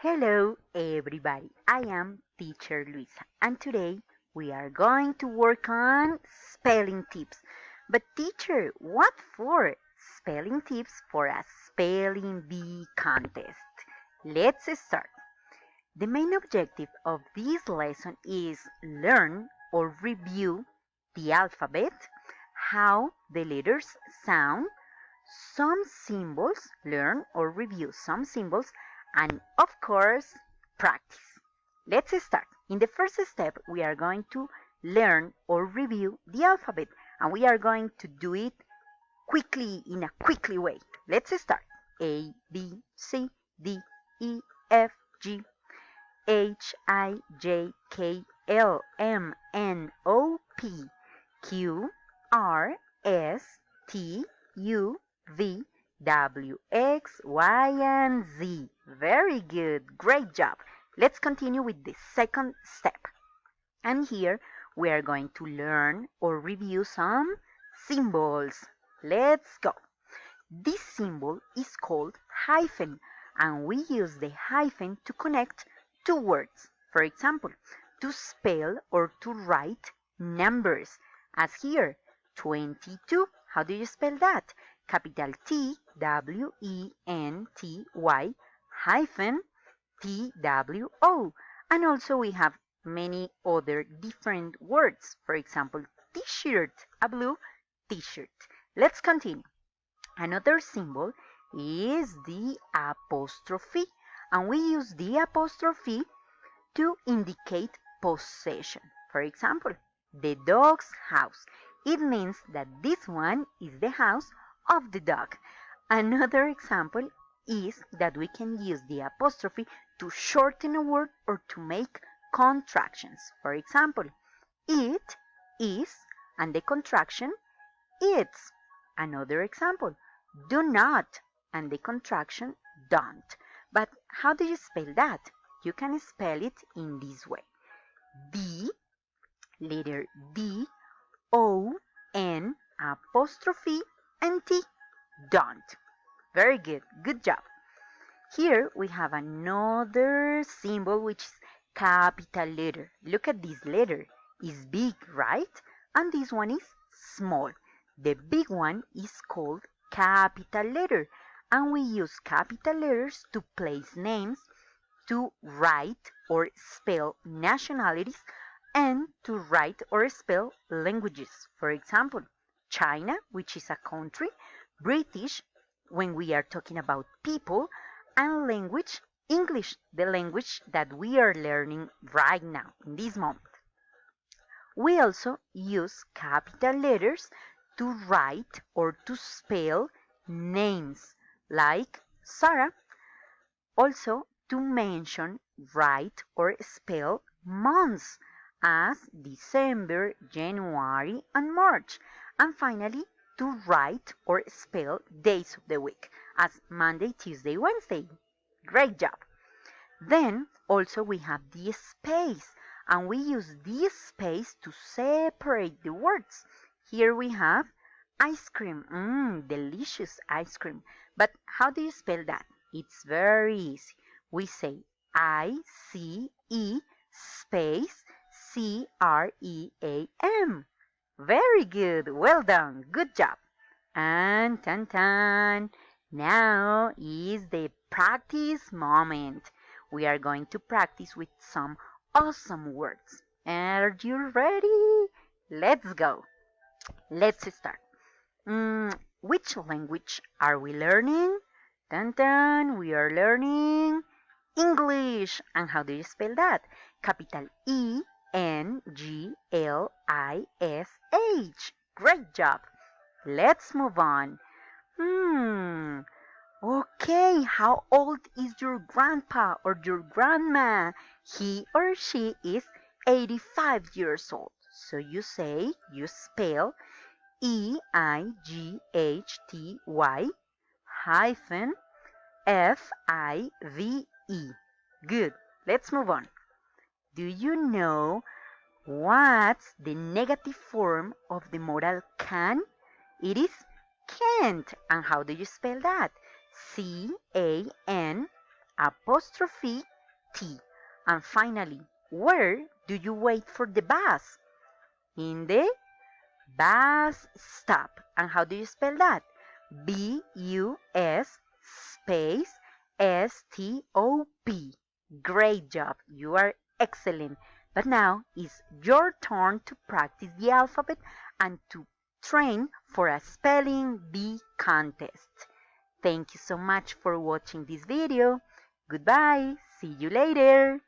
Hello, everybody. I am Teacher Luisa, and today we are going to work on spelling tips. But, teacher, what for? Spelling tips for a spelling bee contest. Let's start. The main objective of this lesson is learn or review the alphabet, how the letters sound, some symbols, learn or review some symbols, and of course, practice. Let's start. In the first step, we are going to learn or review the alphabet, and we are going to do it quickly in a quickly way. Let's start. A, B, C, D, E, F, G, H, I, J, K, L, M, N, O, P, Q, R, S, T, U, V, W, X, Y, and Z. Very good. Great job. Let's continue with the second step. And here we are going to learn or review some symbols. Let's go. This symbol is called hyphen, and we use the hyphen to connect two words. For example, to spell or to write numbers, as here, 22. How do you spell that? Capital T, W, E, N, T, Y, hyphen, T, W, O. And also we have many other different words. For example, t-shirt, a blue t-shirt. Let's continue. Another symbol is the apostrophe, and we use the apostrophe to indicate possession. For example, the dog's house. It means that this one is the house of the dog. Another example is that we can use the apostrophe to shorten a word or to make contractions. For example, it is, and the contraction it's. Another example, do not, and the contraction don't. But how do you spell that? You can spell it in this way. D, letter D, O, N, apostrophe, and T, don't. Very good. Good job. Here we have another symbol which is capital letter. Look at this letter. It's big, right? And this one is small. The big one is called capital letter, and we use capital letters to place names, to write or spell nationalities, and to write or spell languages. For example, China, which is a country, British, when we are talking about people, and language, English, the language that we are learning right now, in this moment. We also use capital letters to write or to spell names, like Sarah. Also to mention, write, or spell months, as December, January, and March. And finally, to write or spell days of the week, as Monday, Tuesday, Wednesday. Great job. Then also we have the space, and we use this space to separate the words. Here we have ice cream. Delicious ice cream. But how do you spell that? It's very easy. We say I-C-E space C-R-E-A-M. Very good. Well done. Good job. And tan. Now is the practice moment. We are going to practice with some awesome words. Are you ready? Let's go. Let's start. Which language are we learning? We are learning English. And how do you spell that? Capital E-N-G-L-I-S-H. Great job. Let's move on. Okay, how old is your grandpa or your grandma? He or she is 85 years old. So you spell E-I-G-H-T-Y hyphen F-I-V-E. Good. Let's move on. Do you know what's the negative form of the modal can? It is can't. And how do you spell that? C-A-N apostrophe T. And finally, where do you wait for the bus? In the bus stop. And how do you spell that? B-U-S space S-T-O-P. Great job. You are excellent. But now it's your turn to practice the alphabet and to train for a spelling bee contest. Thank you so much for watching this video. Goodbye. See you later.